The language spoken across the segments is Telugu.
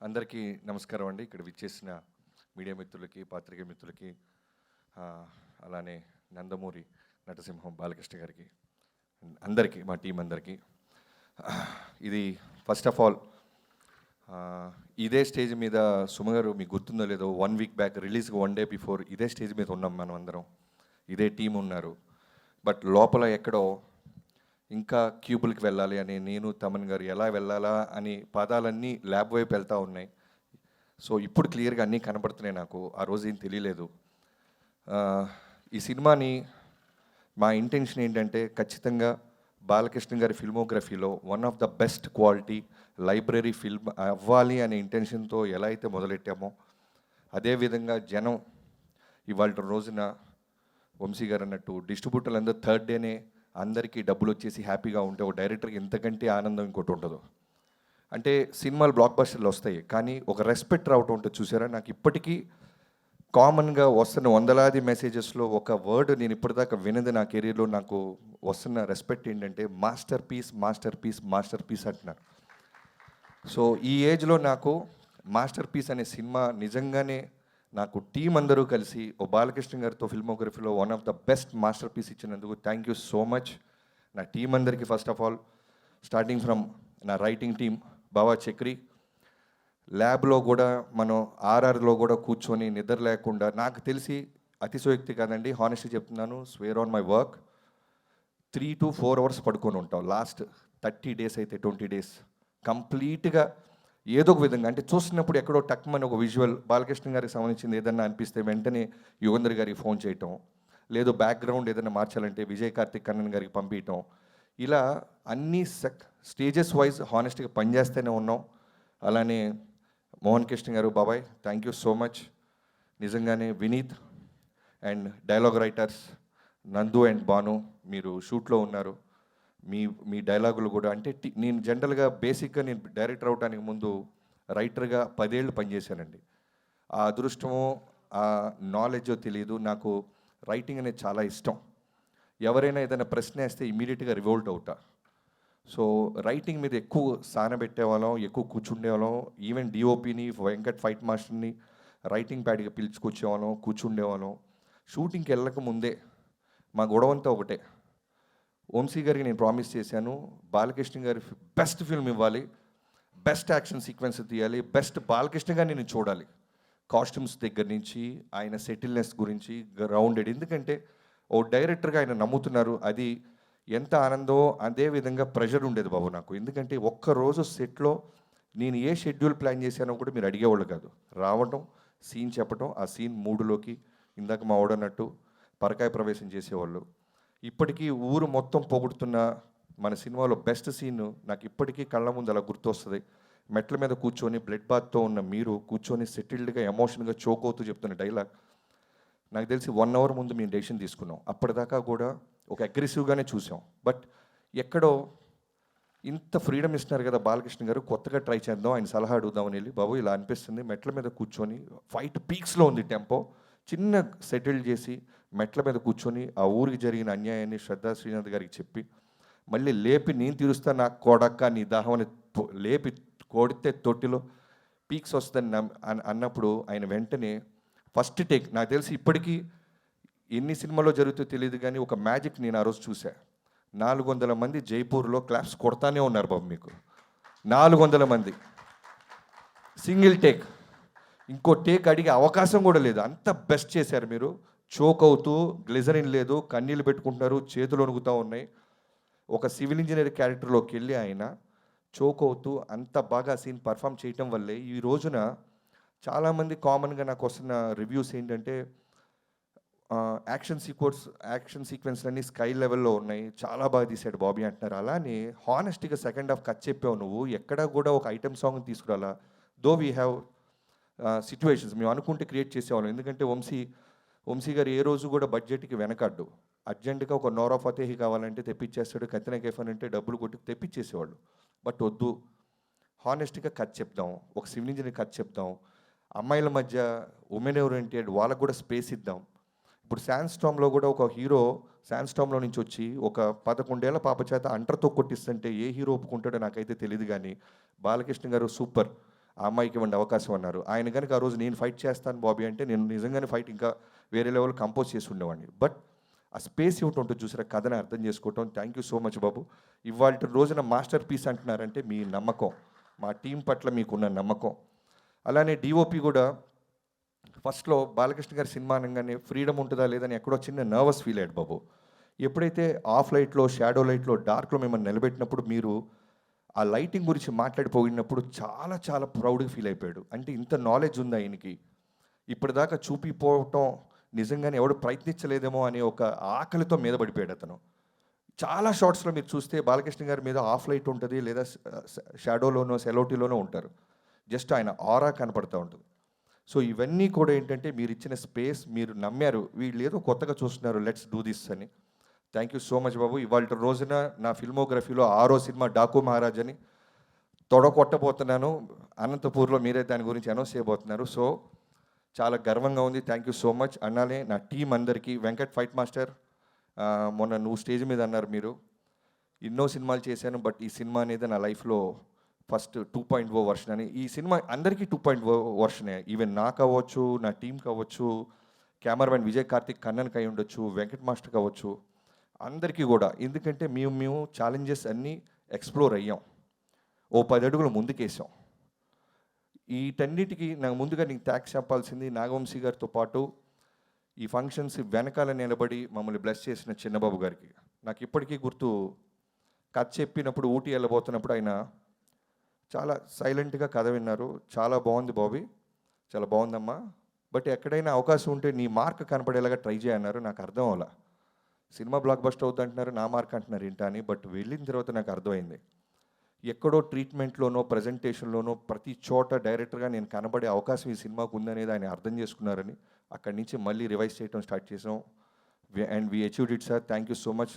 అందరికీ నమస్కారం అండి. ఇక్కడ విచ్చేసిన మీడియా మిత్రులకి, పాత్రికేయ మిత్రులకి, అలానే నందమూరి నటసింహం బాలకృష్ణ గారికి, అందరికీ, మా టీం అందరికీ. ఇది ఫస్ట్ ఆఫ్ ఆల్ ఇదే స్టేజ్ మీద సుమ గారు మీకు గుర్తుందో లేదో 1 వీక్ బ్యాక్ రిలీజ్కి 1 డే బిఫోర్ ఇదే స్టేజ్ మీద ఉన్నాం మనం అందరం. ఇదే టీం ఉన్నారు. బట్ లోపల ఎక్కడో ఇంకా క్యూబుల్కి వెళ్ళాలి అని నేను తమన్ గారు ఎలా వెళ్ళాలా అని పాదాలన్నీ ల్యాబ్ వైపు వెళ్తూ ఉన్నాయి. సో ఇప్పుడు క్లియర్గా అన్నీ కనపడుతున్నాయి నాకు. ఆ రోజు ఏం తెలియలేదు. ఈ సినిమాని మా ఇంటెన్షన్ ఏంటంటే ఖచ్చితంగా బాలకృష్ణ గారి ఫిల్మోగ్రఫీలో one of the best quality library film అవ్వాలి అనే ఇంటెన్షన్తో ఎలా అయితే మొదలెట్టామో అదేవిధంగా జనం ఇవాళ రోజున వంశీ గారు అన్నట్టు డిస్ట్రిబ్యూటర్లు అందరూ థర్డ్ డేనే అందరికీ డబ్బులు వచ్చేసి హ్యాపీగా ఉంటే ఒక డైరెక్టర్కి ఎంతకంటే ఆనందం ఇంకోటి ఉండదు. అంటే సినిమాలు బ్లాక్ బస్టర్లు వస్తాయి, కానీ ఒక రెస్పెక్ట్ రావటం ఉంటుంది. చూసారా, నాకు ఇప్పటికీ కామన్గా వస్తున్న వందలాది మెసేజెస్లో ఒక వర్డ్ నేను ఇప్పటిదాకా వినది నా కెరీర్లో నాకు వస్తున్న రెస్పెక్ట్ ఏంటంటే masterpiece, masterpiece, masterpiece అంటున్నారు. సో ఈ ఏజ్లో నాకు మాస్టర్ పీస్ అనే సినిమా నిజంగానే నాకు టీం అందరూ కలిసి ఓ బాలకృష్ణ గారితో ఫిల్మోగ్రఫీలో one of the best masterpiece ఇచ్చినందుకు థ్యాంక్ యూ సో మచ్ నా టీం అందరికీ. First of all starting from నా రైటింగ్ టీం బావా చక్రి, ల్యాబ్లో కూడా మనం ఆర్ఆర్లో కూడా కూర్చొని నిద్ర లేకుండా, నాకు తెలిసి అతిశయోక్తి కాదండి, హానెస్ట్గా చెప్తున్నాను, square on my work, 3 to 4 hours పడుకొని ఉంటాం. లాస్ట్ 30 days అయితే 20 days కంప్లీట్గా ఏదో ఒక విధంగా, అంటే చూస్తున్నప్పుడు ఎక్కడో టక్మని ఒక విజువల్ బాలకృష్ణ గారికి సంబంధించింది ఏదన్నా అనిపిస్తే వెంటనే యుగంధర్ గారికి ఫోన్ చేయటం, లేదు బ్యాక్గ్రౌండ్ ఏదైనా మార్చాలంటే విజయ్ కార్తిక్ కన్నన్ గారికి పంపించటం, ఇలా అన్ని స్టేజెస్ వైజ్ హానెస్ట్గా పనిచేస్తూనే ఉన్నాం. అలానే మోహన్ కృష్ణ గారు, బాబాయ్ థ్యాంక్ యూ సో మచ్. నిజంగానే వినీత్ అండ్ డైలాగ్ రైటర్స్ నందు అండ్ బాను, మీరు షూట్లో ఉన్నారు. మీ డైలాగులు కూడా, అంటే నేను జనరల్గా బేసిక్గా నేను డైరెక్టర్ అవడానికి ముందు రైటర్గా 10 ఏళ్ళు పనిచేశానండి. ఆ అదృష్టమో ఆ నాలెడ్జో తెలియదు, నాకు రైటింగ్ అనేది చాలా ఇష్టం. ఎవరైనా ఏదైనా ప్రశ్న వేస్తే ఇమీడియట్గా రివోల్ట్ అవుతా. సో రైటింగ్ మీద ఎక్కువ సానబెట్టేవాళ్ళం, ఎక్కువ కూర్చుండేవాళ్ళం. ఈవెన్ డిఓపిని, వెంకట్ ఫైట్ మాస్టర్ని రైటింగ్ ప్యాడ్గా పిలుచుకొచ్చేవాళ్ళం, కూర్చుండేవాళ్ళం. షూటింగ్కి వెళ్ళక ముందే మా గొడవంతా ఒకటే, వంశీ గారికి నేను ప్రామిస్ చేశాను, బాలకృష్ణ గారి బెస్ట్ ఫిల్మ్ ఇవ్వాలి, బెస్ట్ యాక్షన్ సీక్వెన్స్ తీయాలి, బెస్ట్ బాలకృష్ణ గారిని నేను చూడాలి. కాస్ట్యూమ్స్ దగ్గర నుంచి ఆయన సెటిల్నెస్ గురించి గ్రౌండెడ్. ఎందుకంటే ఓ డైరెక్టర్గా ఆయన నమ్ముతున్నారు, అది ఎంత ఆనందమో అదే విధంగా ప్రెషర్ ఉండేది బాబు నాకు. ఎందుకంటే ఒక్కరోజు సెట్లో నేను ఏ షెడ్యూల్ ప్లాన్ చేశానో కూడా మీరు అడిగేవాళ్ళు కాదు. రావడం, సీన్ చెప్పడం, ఆ సీన్ మూడులోకి ఇందాక మా ఓడన్నట్టు పరకాయ ప్రవేశం చేసేవాళ్ళు. ఇప్పటికీ ఊరు మొత్తం పొగుడుతున్న మన సినిమాలో బెస్ట్ సీన్ నాకు ఇప్పటికీ కళ్ళ ముందు అలా గుర్తొస్తుంది. మెట్ల మీద కూర్చొని బ్లడ్ బాత్తో ఉన్న మీరు కూర్చొని సెటిల్డ్గా ఎమోషన్గా చోక్ అవుతూ చెప్తున్న డైలాగ్. నాకు తెలిసి 1 hour ముందు మేము డెసిషన్ తీసుకున్నాం. అప్పటిదాకా కూడా ఒక అగ్రెసివ్గానే చూసాం. బట్ ఎక్కడో ఇంత ఫ్రీడమ్ ఇస్తున్నారు కదా బాలకృష్ణ గారు, కొత్తగా ట్రై చేద్దాం, ఆయన సలహా అడుగుదామని వెళ్ళి, బాబు ఇలా అనిపిస్తుంది, మెట్ల మీద కూర్చొని ఫైట్ పీక్స్లో ఉంది టెంపో, చిన్న సెటిల్ చేసి మెట్ల మీద కూర్చొని ఆ ఊరికి జరిగిన అన్యాయాన్ని శ్రద్ధా శ్రీనాథ్ గారికి చెప్పి మళ్ళీ లేపి నేను తీరుస్తా నాకు కొడక్క నీ దాహం అని లేపి కొడితే తొట్టిలో పీక్స్ వస్తుందని అన్నప్పుడు ఆయన వెంటనే ఫస్ట్ టేక్, నాకు తెలిసి ఇప్పటికీ ఎన్ని సినిమాలో జరుగుతుందో తెలియదు కానీ ఒక మ్యాజిక్ నేను ఆ రోజు చూసా. 400 మంది జైపూర్లో క్లాప్స్ కొడతానే ఉన్నారు బాబు. మీకు 400 మంది సింగిల్ టేక్, ఇంకో టేక్ అడిగే అవకాశం కూడా లేదు, అంత బెస్ట్ చేశారు మీరు. చోక్ అవుతూ, గ్లిజరిన్ లేదు, కన్నీళ్ళు పెట్టుకుంటున్నారు, చేతులు వణుకుతూ ఉన్నాయి. ఒక సివిల్ ఇంజనీర్ క్యారెక్టర్లోకి వెళ్ళి ఆయన చోక్ అవుతూ అంత బాగా సీన్ పర్ఫామ్ చేయటం వల్లే ఈ రోజున చాలామంది కామన్గా నాకు వస్తున్న రివ్యూస్ ఏంటంటే యాక్షన్ సీక్వెన్స్ అన్నీ స్కై లెవెల్లో ఉన్నాయి, చాలా బాగా తీశాడు బాబీ అంటున్నారు. అలానే హానెస్ట్గా సెకండ్ హాఫ్ కట్ చెప్పావు నువ్వు, ఎక్కడా కూడా ఒక ఐటమ్ సాంగ్ తీసుకురాలా. దో వీ హ్యావ్ సిచ్యువేషన్స్ మేము అనుకుంటే క్రియేట్ చేసేవాళ్ళం. ఎందుకంటే వంశీ గారు ఏ రోజు కూడా బడ్జెట్కి వెనకడ్డు. అర్జెంటుగా ఒక నోరా ఫతేహి కావాలంటే తెప్పించేస్తాడు, కత్తిన కేఫన్ అంటే డబ్బులు కొట్టి తెప్పించేసేవాళ్ళు. బట్ వద్దు, హానెస్ట్గా కథ చెప్దాం, ఒక సివిల్ ఇంజనీర్ కథ చెప్దాం, అమ్మాయిల మధ్య ఉమెన్ ఓరియంటెడ్ వాళ్ళకు కూడా స్పేస్ ఇద్దాం. ఇప్పుడు శాండ్స్టామ్లో కూడా ఒక హీరో శాండ్స్టామ్లో నుంచి వచ్చి ఒక 11 ఏళ్ల పాప చేత అంటర్తో కొట్టిస్తుంటే ఏ హీరో ఒప్పుకుంటాడో నాకైతే తెలియదు. కానీ బాలకృష్ణ గారు సూపర్, ఆ అమ్మాయికి ఇవ్వండి అవకాశం అన్నారు. ఆయన కనుక ఆ రోజు నేను ఫైట్ చేస్తాను బాబీ అంటే నేను నిజంగానే ఫైట్ ఇంకా వేరే లెవెల్ కంపోజ్ చేసి ఉండేవాడిని. బట్ ఆ స్పేస్ ఇవ్వటం ఉంటుంది చూసారా, కథని అర్థం చేసుకోవటం. థ్యాంక్ యూ సో మచ్ బాబు. ఇవాళ రోజున మాస్టర్ పీస్ అంటున్నారంటే మీ నమ్మకం, మా టీం పట్ల మీకున్న నమ్మకం. అలానే డిఓపి కూడా ఫస్ట్లో బాలకృష్ణ గారి సినిమా అనగానే ఫ్రీడమ్ ఉంటుందా లేదని ఎక్కడో చిన్న నర్వస్ ఫీల్ అయ్యాడు బాబు. ఎప్పుడైతే ఆఫ్ లైట్లో, షాడో లైట్లో, డార్క్లో మిమ్మల్ని నిలబెట్టినప్పుడు మీరు ఆ లైటింగ్ గురించి మాట్లాడిపోయినప్పుడు చాలా చాలా ప్రౌడ్గా ఫీల్ అయిపోయాడు. అంటే ఇంత నాలెడ్జ్ ఉంది ఆయనకి, ఇప్పటిదాకా చూపిపోవటం నిజంగానే ఎవడు ప్రయత్నించలేదేమో అనే ఒక ఆకలితో మీద పడిపోయాడు అతను. చాలా షార్ట్స్లో మీరు చూస్తే బాలకృష్ణ గారి మీద ఆఫ్ లైట్ ఉంటుంది, లేదా షాడోలోనో సెలోటీలోనో ఉంటారు. జస్ట్ ఆయన ఆరా కనపడుతూ ఉంటుంది. సో ఇవన్నీ కూడా ఏంటంటే మీరు ఇచ్చిన స్పేస్, మీరు నమ్మారు, వీళ్ళు ఏదో కొత్తగా చూస్తున్నారు, లెట్స్ డూ దిస్ అని. థ్యాంక్ యూ సో మచ్ బాబు. ఇవాళ రోజున నా ఫిల్మోగ్రఫీలో 6వ సినిమా డాకు మహారాజ్ అని తొడగొట్టబోతున్నాను. అనంతపూర్లో మీరే దాని గురించి అనౌన్స్ చేయబోతున్నారు. సో చాలా గర్వంగా ఉంది. Thank you so much. అన్నాలే నా టీం అందరికీ, వెంకట్ ఫైట్ మాస్టర్, మొన్న నువ్వు స్టేజ్ మీద అన్నారు మీరు ఎన్నో సినిమాలు చేశాను, బట్ ఈ సినిమా అనేది నా లైఫ్లో ఫస్ట్ 2.0 వర్షన్ అని. ఈ సినిమా అందరికీ 2.0 వర్షనే. ఈవెన్ నాకు అవ్వచ్చు, నా టీం కావచ్చు, కెమెరామెన్ విజయ్ కార్తిక్ కన్నన్కి అయి ఉండొచ్చు, వెంకట్ మాస్టర్ కావచ్చు, అందరికీ కూడా. ఎందుకంటే మేము ఛాలెంజెస్ అన్నీ ఎక్స్ప్లోర్ అయ్యాం, ఓ 10 అడుగులు ముందుకేసాం. వీటన్నిటికీ నాకు ముందుగా నీకు థ్యాంక్స్ చెప్పాల్సింది నాగవంశీ గారితో పాటు ఈ ఫంక్షన్స్ వెనకాల నిలబడి మమ్మల్ని బ్లెస్ చేసిన చిన్నబాబు గారికి. నాకు ఇప్పటికీ గుర్తు, కథ చెప్పినప్పుడు ఊటీ వెళ్ళబోతున్నప్పుడు ఆయన చాలా సైలెంట్గా కథ విన్నారు. చాలా బాగుంది బాబీ, చాలా బాగుందమ్మా, బట్ ఎక్కడైనా అవకాశం ఉంటే నీ మార్క్ కనపడేలాగా ట్రై చేయన్నారు. నాకు అర్థం అవ్వాల, సినిమా బ్లాక్ బస్టర్ అవుతుంది అంటున్నారు, నా మార్క్ అంటున్నారు ఏంటా అని. బట్ వెళ్ళిన తర్వాత నాకు అర్థమైంది, ఎక్కడో ట్రీట్మెంట్లోనో ప్రజెంటేషన్లోనో ప్రతి చోట డైరెక్టర్గా నేను కనబడే అవకాశం ఈ సినిమాకు ఉందనేది ఆయన అర్థం చేసుకున్నారని అక్కడి నుంచి మళ్ళీ రివైజ్ చేయడం స్టార్ట్ చేసాం. And we achieved it sir. Thank you so much.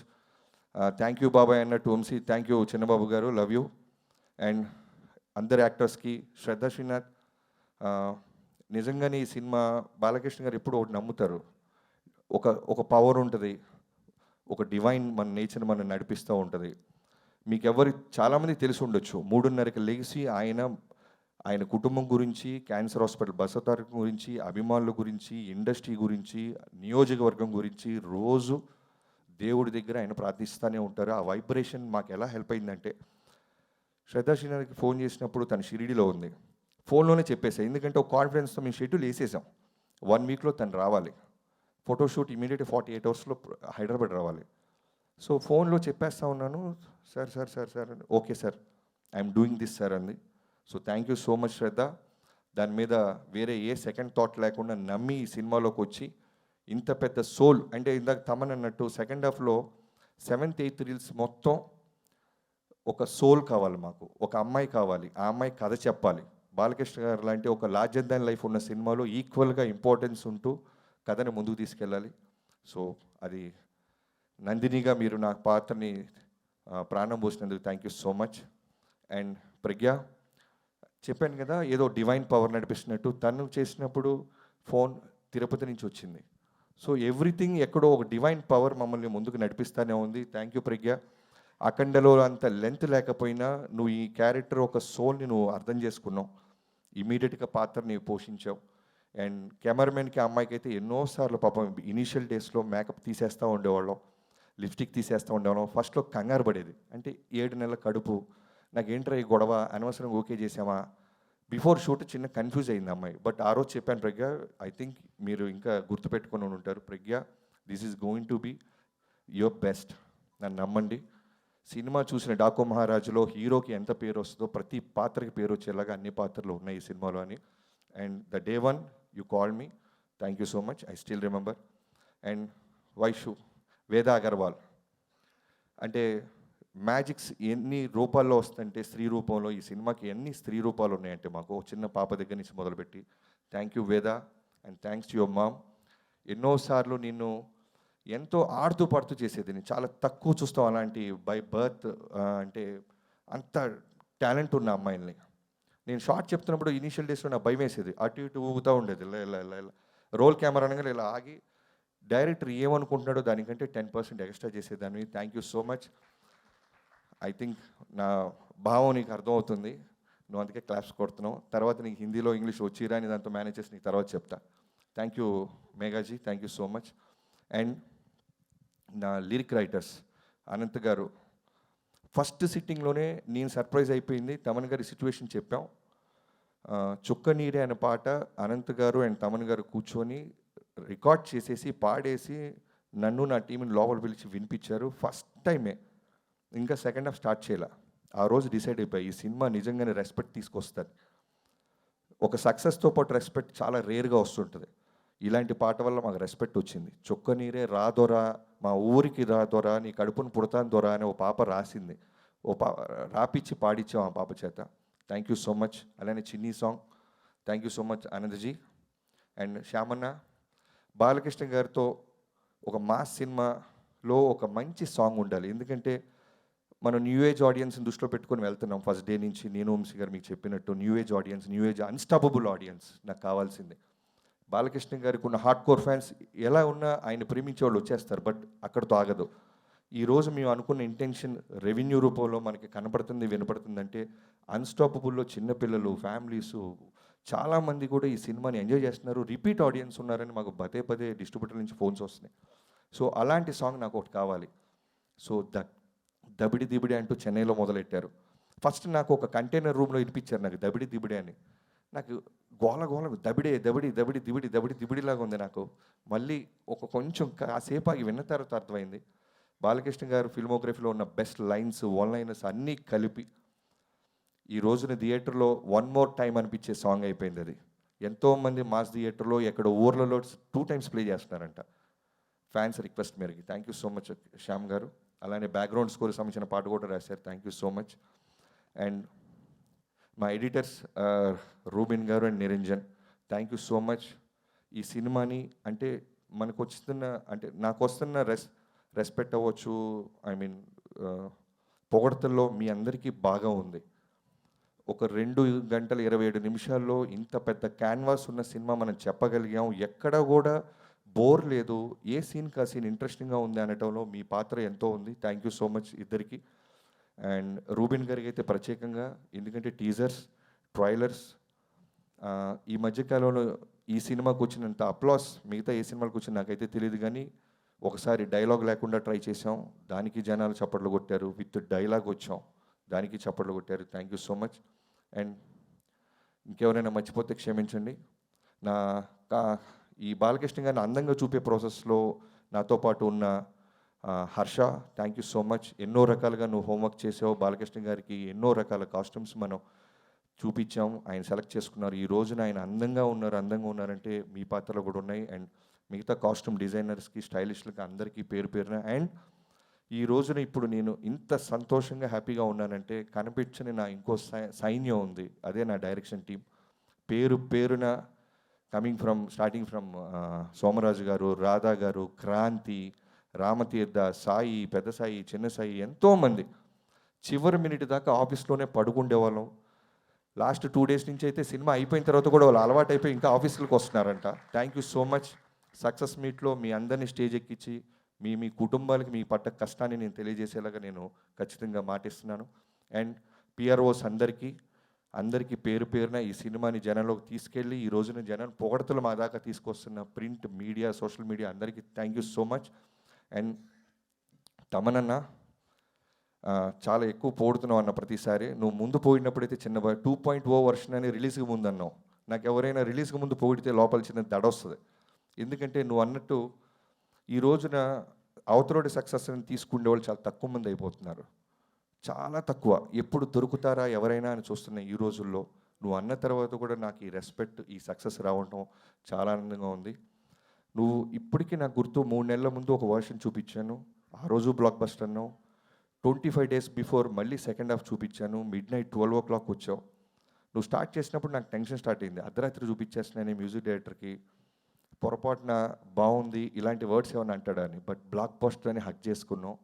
Thank you బాబాయ్ అన్నట్టు వంశీ, థ్యాంక్ యూ చిన్నబాబు గారు, లవ్ యూ. అండ్ అందరు యాక్టర్స్కి, శ్రద్ధా శ్రీనాథ్, నిజంగానే ఈ సినిమా బాలకృష్ణ గారు ఎప్పుడు ఒకటి నమ్ముతారు, ఒక పవర్ ఉంటుంది, ఒక డివైన్ మన నేచర్ మనం నడిపిస్తూ ఉంటుంది. మీకు చాలామంది తెలిసి ఉండొచ్చు, 3:30కి లెగిసి ఆయన కుటుంబం గురించి, క్యాన్సర్ హాస్పిటల్ బసవతారకం గురించి, అభిమానుల గురించి, ఇండస్ట్రీ గురించి, నియోజకవర్గం గురించి రోజు దేవుడి దగ్గర ఆయన ప్రార్థిస్తూనే ఉంటారు. ఆ వైబ్రేషన్ మాకు ఎలా హెల్ప్ అయిందంటే, శ్రద్ధా శ్రీనాథ్కి ఫోన్ చేసినప్పుడు తను షిరిడీలో ఉంది, ఫోన్లోనే చెప్పేసాం. ఎందుకంటే ఒక కాన్ఫిడెన్స్తో మేము షెడ్యూల్ వేసేసాం, 1 వీక్లో తను రావాలి, ఫోటోషూట్ ఇమీడియట్ 48 అవర్స్లో హైదరాబాద్ రావాలి. సో ఫోన్లో చెప్పేస్తా ఉన్నాను, sir okay sir, I'm doing this sir అంది. So thank you so much Shraddha. దాని మీద వేరే ఏ సెకండ్ థాట్ లేకుండా నమ్మి ఈ సినిమాలోకి వచ్చి ఇంత పెద్ద సోల్, అంటే ఇందాక తమన్ అన్నట్టు సెకండ్ హాఫ్లో 7th 8th రీల్స్ మొత్తం ఒక సోల్ కావాలి మాకు, ఒక అమ్మాయి కావాలి, ఆ అమ్మాయి కథ చెప్పాలి. బాలకృష్ణ గారు లాంటి ఒక లార్జర్ దాన్ లైఫ్ ఉన్న సినిమాలో ఈక్వల్గా ఇంపార్టెన్స్ ఉంటూ కథని ముందుకు తీసుకెళ్ళాలి. సో అది నందినిగా మీరు నా పాత్రని ప్రాణం పోసినందుకు thank you so much. And Pragya, చెప్పాను కదా ఏదో డివైన్ పవర్ నడిపిస్తున్నట్టు, తను చేసినప్పుడు ఫోన్ తిరుపతి నుంచి వచ్చింది. సో ఎవ్రీథింగ్ ఎక్కడో ఒక డివైన్ పవర్ మమ్మల్ని ముందుకు నడిపిస్తూనే ఉంది. థ్యాంక్ యూ ప్రజ్ఞ. అఖండలో అంత లెంత్ లేకపోయినా నువ్వు ఈ క్యారెక్టర్ ఒక సోల్ని నువ్వు అర్థం చేసుకున్నావు, ఇమీడియట్గా పాత్రని పోషించావు. అండ్ కెమెరామెన్కి అమ్మాయికి అయితే ఎన్నోసార్లు పాపం ఇనీషియల్ డేస్లో మేకప్ తీసేస్తూ ఉండేవాళ్ళం, లిప్స్టిక్ తీసేస్తూ ఉండేవాళ్ళం. ఫస్ట్లో కంగారు పడేది, అంటే 7 నెలల కడుపు, నాకేంట్రా ఈ గొడవ, అనవసరంగా ఓకే చేసామా, బిఫోర్ షూట్ చిన్న కన్ఫ్యూజ్ అయింది అమ్మాయి. బట్ ఆ రోజు చెప్పాను, ప్రజ్ఞ ఐ థింక్ మీరు ఇంకా గుర్తుపెట్టుకొని ఉంటారు, Pragya this is going to be your best, నన్ను నమ్మండి. సినిమా చూసిన డాకు మహారాజులో హీరోకి ఎంత పేరు వస్తుందో ప్రతి పాత్రకి పేరు వచ్చేలాగా అన్ని పాత్రలు ఉన్నాయి ఈ సినిమాలో అని. And the day 1 you call me, thank you so much, I still remember. And Vaishu, వేద అగర్వాల్, అంటే మ్యాజిక్స్ ఎన్ని రూపాల్లో వస్తుందంటే స్త్రీ రూపంలో, ఈ సినిమాకి ఎన్ని స్త్రీ రూపాలు ఉన్నాయంటే మాకు చిన్న పాప దగ్గర నుంచి మొదలుపెట్టి. థ్యాంక్ యూ వేద, and thanks to your mom. ఎన్నోసార్లు నిన్ను ఎంతో ఆడుతూ పాడుతూ చేసేది, నేను చాలా తక్కువ చూస్తాం అలాంటి బై బర్త్, అంటే అంత టాలెంట్ ఉన్న అమ్మాయిల్ని. నేను షార్ట్ చెప్తున్నప్పుడు ఇనీషియల్ డేస్లో నాకు భయం వేసేది, అటు ఇటు ఊగుతూ ఉండేది, ఇలా రోల్ కెమెరా అనగానే ఇలా ఆగి డైరెక్టర్ ఏమనుకుంటున్నాడో దానికంటే 10% ఎక్స్ట్రా చేసేదాన్ని. Thank you so much. I think నా భావం నీకు అర్థమవుతుంది. నువ్వు అందుకే క్లాప్స్ కొడుతున్నావు. తర్వాత నీకు హిందీలో ఇంగ్లీష్ వచ్చిరా అని దాంతో మేనేజ్ చేసి నీకు తర్వాత చెప్తా. Thank you Meghaji, thank you so much. And నా లిరిక్ రైటర్స్ అనంత్ గారు, ఫస్ట్ సిట్టింగ్లోనే నేను సర్ప్రైజ్ అయిపోయింది. తమన్ గారి సిచ్యువేషన్ చెప్పాం. చుక్క నీరే అనే పాట అనంత్ గారు అండ్ తమన్ గారు కూర్చొని రికార్డ్ చేసేసి పాడేసి నన్ను నా టీంని లోపల పిలిచి వినిపించారు. ఫస్ట్ టైమే, ఇంకా సెకండ్ హాఫ్ స్టార్ట్ చేయాల. ఆ రోజు డిసైడ్ అయిపోయి ఈ సినిమా నిజంగానే రెస్పెక్ట్ తీసుకొస్తుంది. ఒక సక్సెస్తో పాటు రెస్పెక్ట్ చాలా రేర్గా వస్తుంటుంది. ఇలాంటి పాట వల్ల మాకు రెస్పెక్ట్ వచ్చింది. చుక్క నీరే రాదొరా, మా ఊరికి రాదొరా, నీ కడుపును పుడతాను దొరా అని ఓ పాప రాసింది. రాపిచ్చి పాడిచ్చాం ఆ పాప చేత. Thank you so much. అలానే Chinni song, thank you so much Anandji. And శ్యామన్న, బాలకృష్ణ గారితో ఒక మాస్ సినిమాలో ఒక మంచి సాంగ్ ఉండాలి. ఎందుకంటే మనం న్యూ ఏజ్ ఆడియన్స్ని దృష్టిలో పెట్టుకొని వెళ్తున్నాం. ఫస్ట్ డే నుంచి నేను వంశీ గారు మీకు చెప్పినట్టు new age audience, new age unstoppable audience నాకు కావాల్సిందే. బాలకృష్ణ గారికి ఉన్న హార్డ్ కోర్ ఫ్యాన్స్ ఎలా ఉన్నా ఆయన ప్రేమించే వాళ్ళు వచ్చేస్తారు. బట్ అక్కడితో ఆగదు. ఈరోజు మేము అనుకున్న ఇంటెన్షన్ రెవెన్యూ రూపంలో మనకి కనపడుతుంది, వినపడుతుందంటే అన్స్టాపబుల్లో చిన్నపిల్లలు, ఫ్యామిలీసు చాలామంది కూడా ఈ సినిమాని ఎంజాయ్ చేస్తున్నారు. రిపీట్ ఆడియన్స్ ఉన్నారని మాకు పదే డిస్ట్రిబ్యూటర్ నుంచి ఫోన్స్ వస్తున్నాయి. సో అలాంటి సాంగ్ నాకు ఒకటి కావాలి. సో దబిడి దిబిడి అంటూ చెన్నైలో మొదలెట్టారు. ఫస్ట్ నాకు ఒక కంటైనర్ రూమ్లో వినిపించారు నాకు దబిడి దిబిడి అని. నాకు గోల దబిడి దిబిడిలాగా ఉంది నాకు. మళ్ళీ ఒక కొంచెం కాసేపు ఆగి విన్న తర్వాత అర్థమైంది బాలకృష్ణ గారు ఫిల్మోగ్రఫీలో ఉన్న బెస్ట్ లైన్స్, వన్ లైనర్స్ అన్నీ కలిపి ఈ రోజున థియేటర్లో వన్ మోర్ టైం అనిపించే సాంగ్ అయిపోయింది అది. ఎంతోమంది మాస్ థియేటర్లో ఎక్కడ ఊర్లలో 2 times ప్లే చేస్తున్నారంట ఫ్యాన్స్ రిక్వెస్ట్ మేరకి. Thank you so much Shyam గారు. అలానే బ్యాక్గ్రౌండ్ స్కోర్ సంబంధించిన పాట కూడా రాశారు. Thank you so much. And మా ఎడిటర్స్ రూబిన్ గారు and Niranjan, thank you so much. ఈ సినిమాని అంటే మనకు వస్తున్న అంటే నాకు వస్తున్న రెస్పెక్ట్ అవ్వచ్చు, ఐ మీన్ పొగడతల్లో మీ అందరికీ బాగా ఉంది. ఒక 2 గంటల 27 నిమిషాల్లో ఇంత పెద్ద క్యాన్వాస్ ఉన్న సినిమా మనం చెప్పగలిగాం. ఎక్కడ కూడా బోర్ లేదు. ఏ సీన్కి ఆ సీన్ ఇంట్రెస్టింగ్గా ఉంది అనటంలో మీ పాత్ర ఎంతో ఉంది. థ్యాంక్ యూ సో మచ్ ఇద్దరికి. అండ్ రూబిన్ గారికి అయితే ప్రత్యేకంగా, ఎందుకంటే టీజర్స్, ట్రైలర్స్ ఈ మధ్యకాలంలో ఈ సినిమాకు వచ్చినంత అప్లాస్ మిగతా ఏ సినిమాలకు వచ్చిన నాకైతే తెలియదు. కానీ ఒకసారి డైలాగ్ లేకుండా ట్రై చేసాం, దానికి జనాలు చప్పట్లు కొట్టారు. విత్ డైలాగ్ వచ్చాం, దానికి చప్పట్లు కొట్టారు. Thank you so much. And ఇంకెవరైనా మర్చిపోతే క్షమించండి. ఈ బాలకృష్ణ గారిని అందంగా చూపే ప్రాసెస్లో నాతో పాటు ఉన్న Harsha, thank you so much. ఎన్నో రకాలుగా నువ్వు హోంవర్క్ చేసావు. బాలకృష్ణ గారికి ఎన్నో రకాల కాస్ట్యూమ్స్ మనం చూపించాం, ఆయన సెలెక్ట్ చేసుకున్నారు. ఈ రోజున ఆయన అందంగా ఉన్నారంటే మీ పాత్రలో కూడా ఉన్నాయి. అండ్ మిగతా కాస్ట్యూమ్ డిజైనర్స్కి, స్టైలిస్టులకి అందరికీ పేరు పేరున. అండ్ ఈ రోజున ఇప్పుడు నేను ఇంత సంతోషంగా హ్యాపీగా ఉన్నానంటే కనిపించని నా ఇంకో సైన్యం ఉంది, అదే నా డైరెక్షన్ టీం. పేరున స్టార్టింగ్ ఫ్రమ్ సోమరాజు గారు, రాధా గారు, క్రాంతి, రామతీర్థ, సాయి, పెద్ద సాయి, చిన్న సాయి, ఎంతోమంది చివరి మినిట్ దాకా ఆఫీస్లోనే పడుకుండేవాళ్ళం. లాస్ట్ 2 days నుంచి అయితే సినిమా అయిపోయిన తర్వాత కూడా వాళ్ళు అలవాటు అయిపోయి ఇంకా ఆఫీసులకు వస్తున్నారంట. Thank you so much. Success మీట్లో మీ అందరినీ స్టేజ్ ఎక్కించి మీ కుటుంబాలకి మీ పట్ట కష్టాన్ని నేను తెలియజేసేలాగా నేను ఖచ్చితంగా మాటిస్తున్నాను. అండ్ పిఆర్ఓస్ అందరికీ పేరున ఈ సినిమాని జనంలోకి తీసుకెళ్ళి ఈ రోజున జనాన్ని పొగడతలు మా దాకా తీసుకొస్తున్న ప్రింట్ మీడియా, సోషల్ మీడియా అందరికీ thank you so much. And తమనన్న, చాలా ఎక్కువ పోడుతున్నావు అన్న ప్రతిసారి. నువ్వు ముందు పోయినప్పుడైతే చిన్న 2.0 వర్షన్ అని రిలీజ్కి ముందు అన్నావు. నాకు ఎవరైనా రిలీజ్కి ముందు పోయితే లోపల చిన్న దడ వస్తుంది. ఎందుకంటే నువ్వు అన్నట్టు ఈ రోజున అవతలోడి సక్సెస్ని తీసుకునే వాళ్ళు చాలా తక్కువ మంది అయిపోతున్నారు, చాలా తక్కువ. ఎప్పుడు దొరుకుతారా ఎవరైనా అని చూస్తున్నాయి ఈ రోజుల్లో. నువ్వు అన్న తర్వాత కూడా నాకు ఈ రెస్పెక్ట్, ఈ సక్సెస్ రావటం చాలా ఆనందంగా ఉంది. నువ్వు ఇప్పటికీ నాకు గుర్తు 3 నెలల ముందు ఒక వర్షన్ చూపించాను, ఆ రోజు బ్లాక్ బస్టర్ అన్నావు. 25 days బిఫోర్ మళ్ళీ సెకండ్ హాఫ్ చూపించాను, midnight 12 o'clock వచ్చావు. నువ్వు స్టార్ట్ చేసినప్పుడు నాకు టెన్షన్ స్టార్ట్ అయింది. అర్ధరాత్రి చూపించేస్తున్నాను మ్యూజిక్ డైరెక్టర్కి, పొరపాటున బాగుంది ఇలాంటి వర్డ్స్ ఏమైనా అంటాడా అని. బట్ బ్లాక్ బస్టర్ అని హక్ చేసుకున్నావు.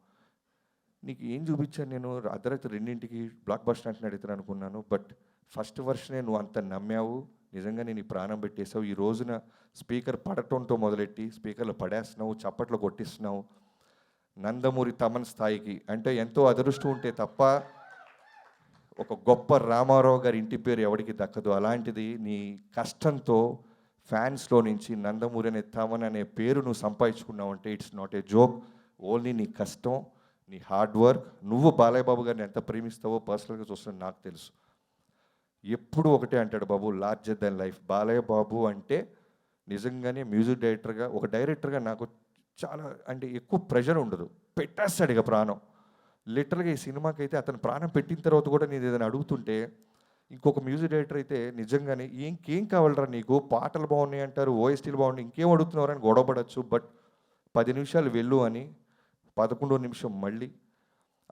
నీకు ఏం చూపించాను నేను? అర్ధరాత్రి 2ంటికి బ్లాక్ బస్టర్ అంటున్నాడు ఇతను అనుకున్నాను. బట్ ఫస్ట్ వర్షనే నువ్వు అంత నమ్మావు. నిజంగా నేను ఈ ప్రాణం పెట్టేసావు. ఈ రోజున స్పీకర్ పడటంతో మొదలెట్టి స్పీకర్లు పడేస్తున్నావు, చప్పట్లు కొట్టిస్తున్నావు. నందమూరి తమన్ స్థాయికి అంటే ఎంతో అదృష్టం ఉంటే తప్ప ఒక గొప్ప రామారావు గారి ఇంటి పేరు ఎవరికి దక్కదు. అలాంటిది నీ కష్టంతో ఫ్యాన్స్లో నుంచి నందమూరి అనే తమన్ అనే పేరు నువ్వు సంపాదించుకున్నావు అంటే it's not a joke. Only నీ కష్టం, నీ హార్డ్ వర్క్. నువ్వు బాలయ్య బాబు గారిని ఎంత ప్రేమిస్తావో పర్సనల్గా చూస్తున్నా నాకు తెలుసు. ఎప్పుడు ఒకటే అంటాడు బాబు, larger than life. Balayya Babu అంటే నిజంగానే మ్యూజిక్ డైరెక్టర్గా, ఒక డైరెక్టర్గా నాకు చాలా అంటే ఎక్కువ ప్రెషర్ ఉండదు. పెట్టేస్తాడు ఇక ప్రాణం. లిటరల్గా ఈ సినిమాకి అయితే అతను ప్రాణం పెట్టిన తర్వాత కూడా నేను ఏదైనా అడుగుతుంటే, ఇంకొక మ్యూజిక్ డైరెక్టర్ అయితే నిజంగానే ఇంకేం కావాలరా నీకు, పాటలు బాగున్నాయి అంటారు, ఓఎస్టీలు బాగున్నాయి, ఇంకేం అడుగుతున్నారు అని గొడవపడచ్చు. బట్ 10 నిమిషాలు వెళ్ళు అని 11వ నిమిషం మళ్ళీ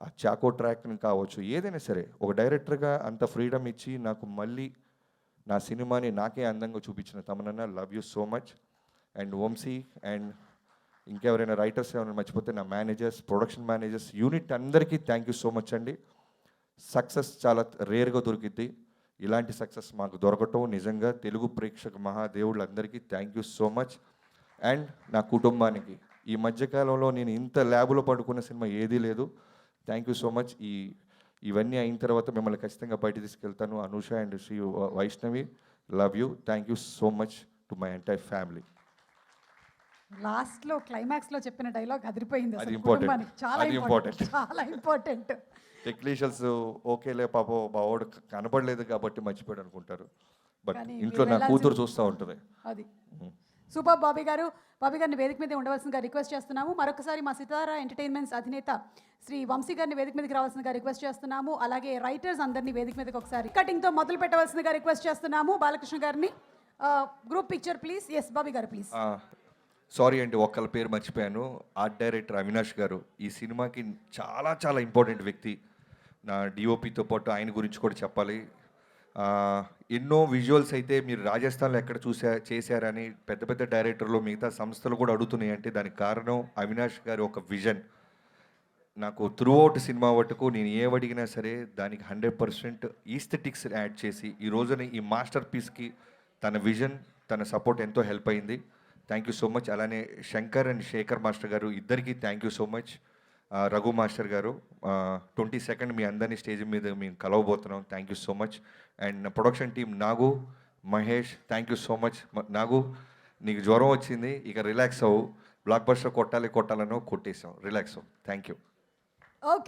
ఆ చాకో ట్రాక్ని కావచ్చు, ఏదైనా సరే ఒక డైరెక్టర్గా అంత ఫ్రీడమ్ ఇచ్చి నాకు మళ్ళీ నా సినిమాని నాకే అందంగా చూపించిన తమనన్న, love you so much. And Vamsi and ఇంకెవరైనా రైటర్స్ ఏమైనా మర్చిపోతే నా మేనేజర్స్, ప్రొడక్షన్ మేనేజర్స్, యూనిట్ అందరికీ థ్యాంక్ యూ సో మచ్ అండి. సక్సెస్ చాలా రేర్గా దొరికిద్ది. ఇలాంటి సక్సెస్ మాకు దొరకటం నిజంగా తెలుగు ప్రేక్షక మహాదేవుళ్ళందరికీ thank you so much. And నా కుటుంబానికి ఈ మధ్యకాలంలో నేను ఇంత ల్యాబ్లో పడుకున్న సినిమా ఏదీ లేదు. Thank you so much. ఇవన్నీ అయిన తర్వాత మిమ్మల్ని ఖచ్చితంగా బయట తీసుకెళ్తాను. Anusha and Sri Vaishnavi, love you. Thank you so much to my entire family. లాస్ట్లో క్లైమాక్స్లో చెప్పిన డైలాగ్ అదిరిపోయింది. అది అసలు ఇంపార్టెంట్. కుటుంబానికి చాలా అది ఇంపార్టెంట్, ఇంపార్టెంట్. చాలా ఇంపార్టెంట్. టెక్నీషియన్స్ ఓకేలే పాపం బావోడు కనపడలేదు కాబట్టి మర్చిపోయాడు అనుకుంటారు. బట్ కానీ ఇంట్లో మీరు నా వెళ్ళాల్సింది- కూతురు చూస్తూ ఉంటుంది. అది సూపర్. బాబీ గారిని వేదిక మీద ఉండవలసిందిగా రిక్వెస్ట్ చేస్తున్నాము. మరొకసారి మా సితారా ఎంటర్టైన్మెంట్స్ అధినేత శ్రీ వంశీ గారిని వేదిక మీదకి రావాల్సిందిగా రిక్వెస్ట్ చేస్తున్నాము. అలాగే రైటర్స్ అందరినీ వేదిక మీదకి ఒకసారి కటింగ్తో మొదలు పెట్టవలసిందిగా రిక్వెస్ట్ చేస్తున్నాము. బాలకృష్ణ గారిని group picture please. Yes Bobby garu please. Sorry అండి, ఒక్కళ్ళ పేరు మర్చిపోయాను. ఆర్ట్ డైరెక్టర్ అవినాష్ గారు ఈ సినిమాకి చాలా చాలా ఇంపార్టెంట్ వ్యక్తి. నా డిఓపితో పాటు ఆయన గురించి కూడా చెప్పాలి. ఎన్నో విజువల్స్ అయితే మీరు రాజస్థాన్లో ఎక్కడ చేశారని పెద్ద పెద్ద డైరెక్టర్లు మిగతా సంస్థలు కూడా అడుగుతున్నాయి. అంటే దానికి కారణం అవినాష్ గారి ఒక విజన్. నాకు త్రూఅవుట్ సినిమా వరకు నేను ఏవడిగినా సరే దానికి 100% ఈస్థెటిక్స్ యాడ్ చేసి ఈ రోజున ఈ మాస్టర్ పీస్కి తన విజన్, తన సపోర్ట్ ఎంతో హెల్ప్ అయింది. Thank you so much. అలానే శంకర్ అండ్ శేఖర్ మాస్టర్ గారు ఇద్దరికీ thank you so much. Raghu master గారు 22nd మీ అందరినీ స్టేజ్ మీద మేము కలవబోతున్నాం. Thank you so much. And production team Nagu, Mahesh, thank you so much. Nagu, నీకు జ్వరం వచ్చింది, ఇక రిలాక్స్ అవ్వు. బ్లాక్ బస్టర్ కొట్టాలనో కొట్టేసాం, రిలాక్స్ అవ్వు. Thank you. ఓకే.